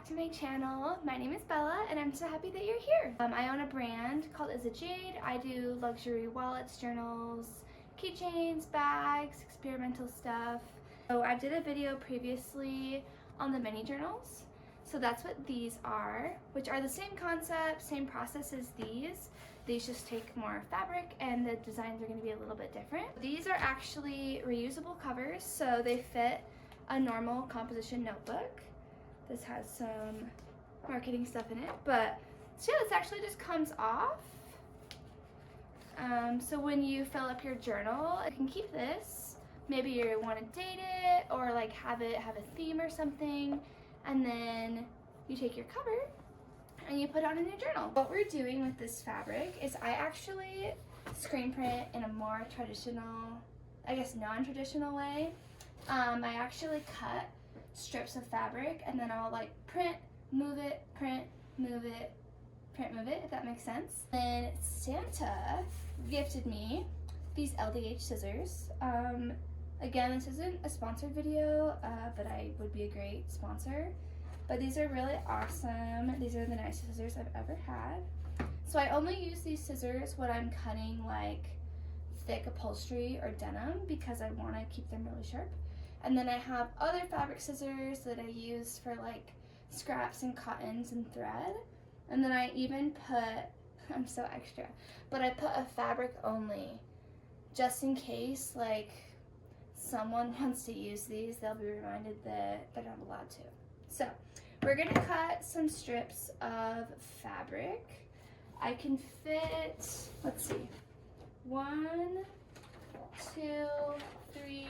to my channel. My name is Bella and I'm so happy that you're here. I own a brand called Is It Jade. I do luxury wallets, journals, keychains, bags, experimental stuff. So I did a video previously on the mini journals. So that's what these are, which are the same concept, same process as these. These just take more fabric and the designs are going to be a little bit different. These are actually reusable covers, so they fit a normal composition notebook. This has some marketing stuff in it, but so yeah, this actually just comes off. So when you fill up your journal, you can keep this. Maybe you want to date it or like have it have a theme or something, and then you take your cover and you put it on in your journal. What we're doing with this fabric is I actually screen print in a more traditional, I guess non-traditional way. I actually cut strips of fabric and then I'll like print, move it, print, move it, print, move it, if that makes sense. Then Santa gifted me these LDH scissors. Again, this isn't a sponsored video, but I would be a great sponsor. But these are really awesome. These are the nicest scissors I've ever had. So I only use these scissors when I'm cutting like thick upholstery or denim because I want to keep them really sharp. And then I have other fabric scissors that I use for like scraps and cottons and thread. And then I even put, I'm so extra, but I put a fabric only just in case like someone wants to use these, they'll be reminded that they're not allowed to. So we're gonna cut some strips of fabric. I can fit, let's see, 1, 2, 3,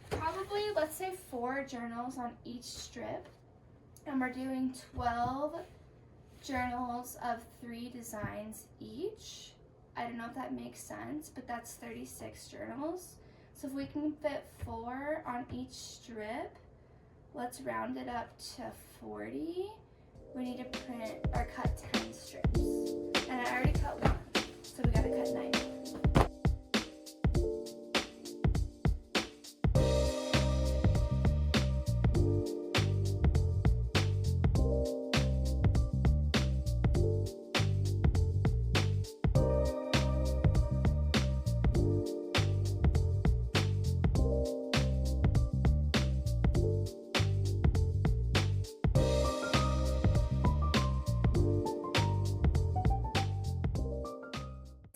probably let's say 4 journals on each strip. And we're doing 12 journals of 3 designs each. I don't know if that makes sense, but that's 36 journals. So if we can fit 4 on each strip, let's round it up to 40. We need to print or cut 10 strips. And I already cut 1, so we gotta cut 9.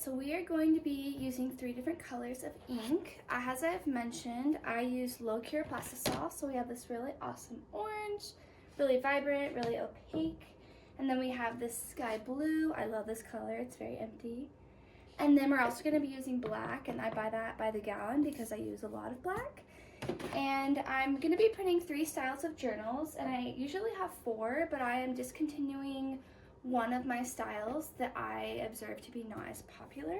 So we are going to be using 3 different colors of ink. As I've mentioned, I use low cure plastisol. So we have this really awesome orange, really vibrant, really opaque. And then we have this sky blue. I love this color, it's very empty. And then we're also gonna be using black, and I buy that by the gallon because I use a lot of black. And I'm gonna be printing 3 styles of journals, and I usually have 4, but I am discontinuing one of my styles that I observe to be not as popular,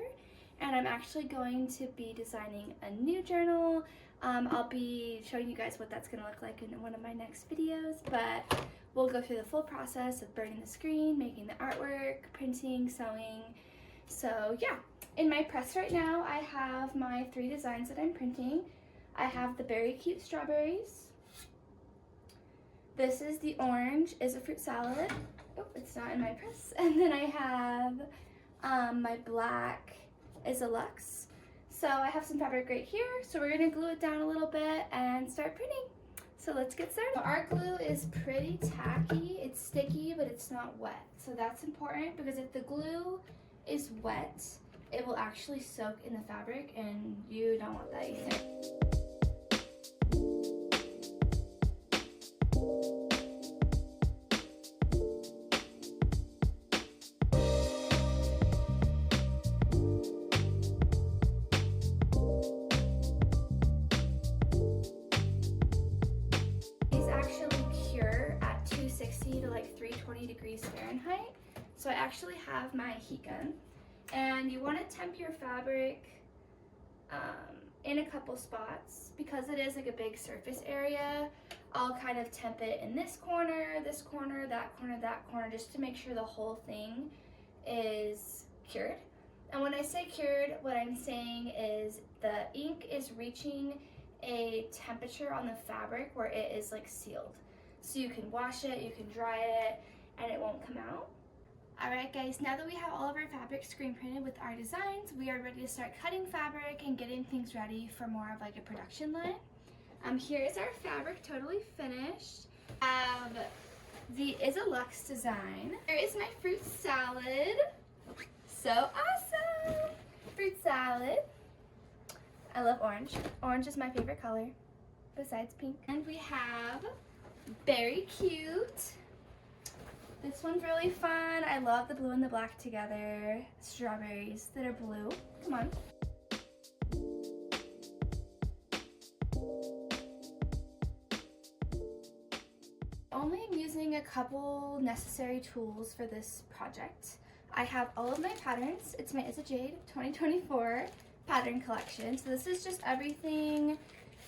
and I'm actually going to be designing a new journal. I'll be showing you guys what that's going to look like in one of my next videos, but we'll go through the full process of burning the screen, making the artwork, printing, sewing. So yeah, in my press right now I have my 3 designs that I'm printing. I have the Berry Cute Strawberries. This is the orange is a fruit salad. Oh, it's not in my press. And then I have my black is a luxe. So I have some fabric right here. So we're gonna glue it down a little bit and start printing. So let's get started. So our glue is pretty tacky. It's sticky, but it's not wet. So that's important because if the glue is wet, it will actually soak in the fabric and you don't want that either. To like 320 degrees Fahrenheit. So I actually have my heat gun, and you want to temp your fabric in a couple spots because it is like a big surface area. I'll kind of temp it in this corner, that corner, that corner, just to make sure the whole thing is cured. And when I say cured, what I'm saying is the ink is reaching a temperature on the fabric where it is like sealed. so you can wash it, you can dry it, and it won't come out. Alright guys, now that we have all of our fabric screen printed with our designs, we are ready to start cutting fabric and getting things ready for more of like a production line. Here is our fabric totally finished. I have the Is a Luxe design. Here is my fruit salad. So awesome! Fruit salad. I love orange. Orange is my favorite color, besides pink. And we have Very Cute. This one's really fun. I love the blue and the black together. Strawberries that are blue. Come on. Only am using a couple necessary tools for this project. I have all of my patterns. It's my Is a Jade 2024 pattern collection. So this is just everything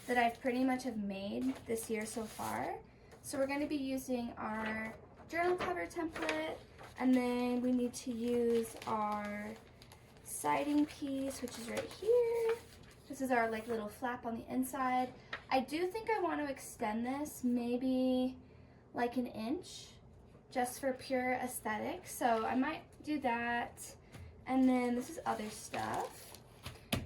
that I've pretty much have made this year so far. So we're going to be using our journal cover template, and then we need to use our siding piece, which is right here. This is our like little flap on the inside. I do think I want to extend this maybe like an inch just for pure aesthetic, so I might do that. And then this is other stuff,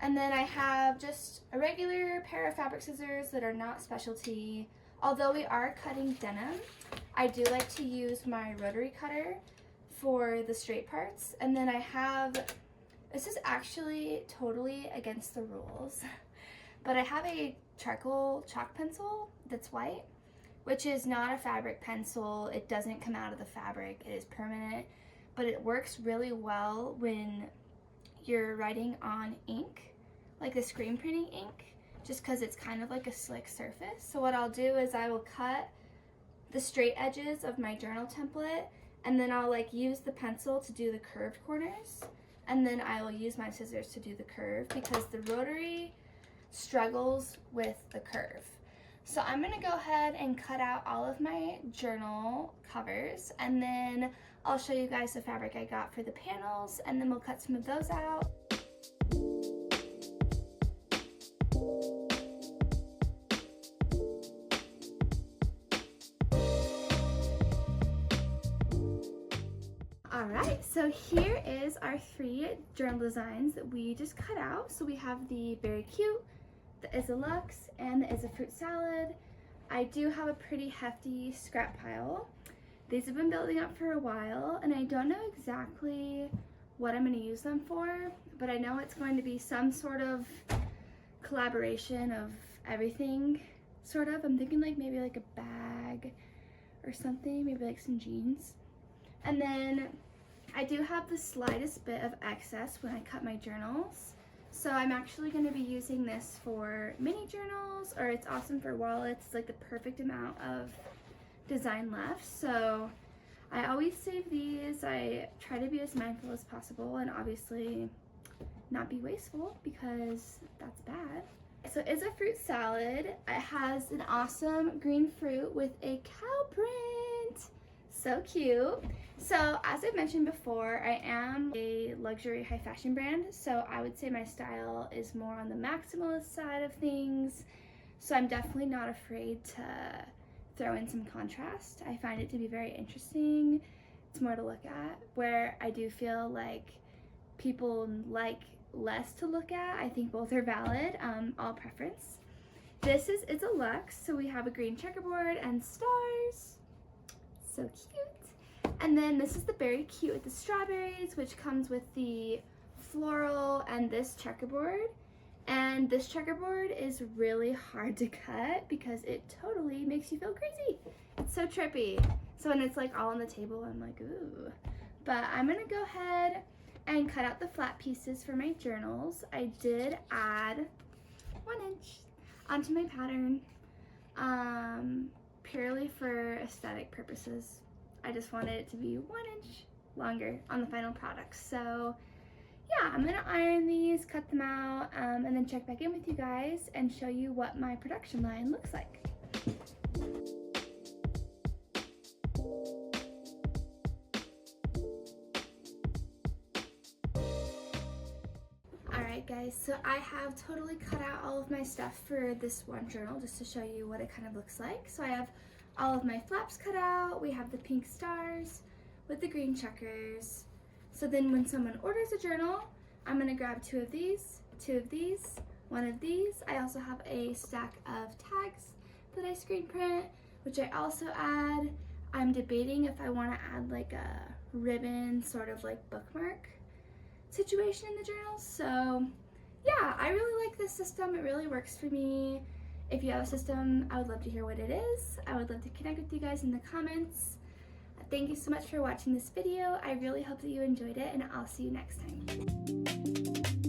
and then I have just a regular pair of fabric scissors that are not specialty. Although we are cutting denim, I do like to use my rotary cutter for the straight parts. And then I have, this is actually totally against the rules, but I have a charcoal chalk pencil that's white, which is not a fabric pencil. It doesn't come out of the fabric, it is permanent, but it works really well when you're writing on ink, like the screen printing ink, just because it's kind of like a slick surface. So what I'll do is I will cut the straight edges of my journal template, and then I'll like use the pencil to do the curved corners, and then I will use my scissors to do the curve, because the rotary struggles with the curve. So I'm gonna go ahead and cut out all of my journal covers, and then I'll show you guys the fabric I got for the panels, and then we'll cut some of those out. Alright, so here is our 3 journal designs that we just cut out. So we have the Very Cute, the Is a Luxe, and the Is a Fruit Salad. I do have a pretty hefty scrap pile. These have been building up for a while, and I don't know exactly what I'm going to use them for, but I know it's going to be some sort of collaboration of everything, sort of. I'm thinking like maybe like a bag or something, maybe like some jeans. And then I do have the slightest bit of excess when I cut my journals. So I'm actually going to be using this for mini journals, or it's awesome for wallets. It's like the perfect amount of design left. So I always save these. I try to be as mindful as possible and obviously not be wasteful, because that's bad. So it's a fruit salad. It has an awesome green fruit with a cow print. So cute. So as I mentioned before, I am a luxury high fashion brand, so I would say my style is more on the maximalist side of things. So I'm definitely not afraid to throw in some contrast. I find it to be very interesting. It's more to look at. Where I do feel like people like less to look at, I think both are valid, all preference. This is It's a Luxe, so we have a green checkerboard and stars. So cute. And then this is the Very Cute with the strawberries, which comes with the floral and this checkerboard. And this checkerboard is really hard to cut because it totally makes you feel crazy. It's so trippy. So when it's like all on the table, I'm like, ooh. But I'm gonna go ahead and cut out the flat pieces for my journals. I did add 1 inch onto my pattern, purely for aesthetic purposes. I just wanted it to be 1 inch longer on the final product. So yeah, I'm gonna iron these, cut them out, and then check back in with you guys and show you what my production line looks like. Alright guys, so I have totally cut out all of my stuff for this one journal just to show you what it kind of looks like. So I have all of my flaps cut out. We have the pink stars with the green checkers. So then when someone orders a journal, I'm gonna grab 2 of these, 2 of these, 1 of these. I also have a stack of tags that I screen print, which I also add. I'm debating if I wanna add like a ribbon sort of like bookmark situation in the journal. So yeah, I really like this system. It really works for me. If you have a system, I would love to hear what it is. I would love to connect with you guys in the comments. Thank you so much for watching this video. I really hope that you enjoyed it, and I'll see you next time.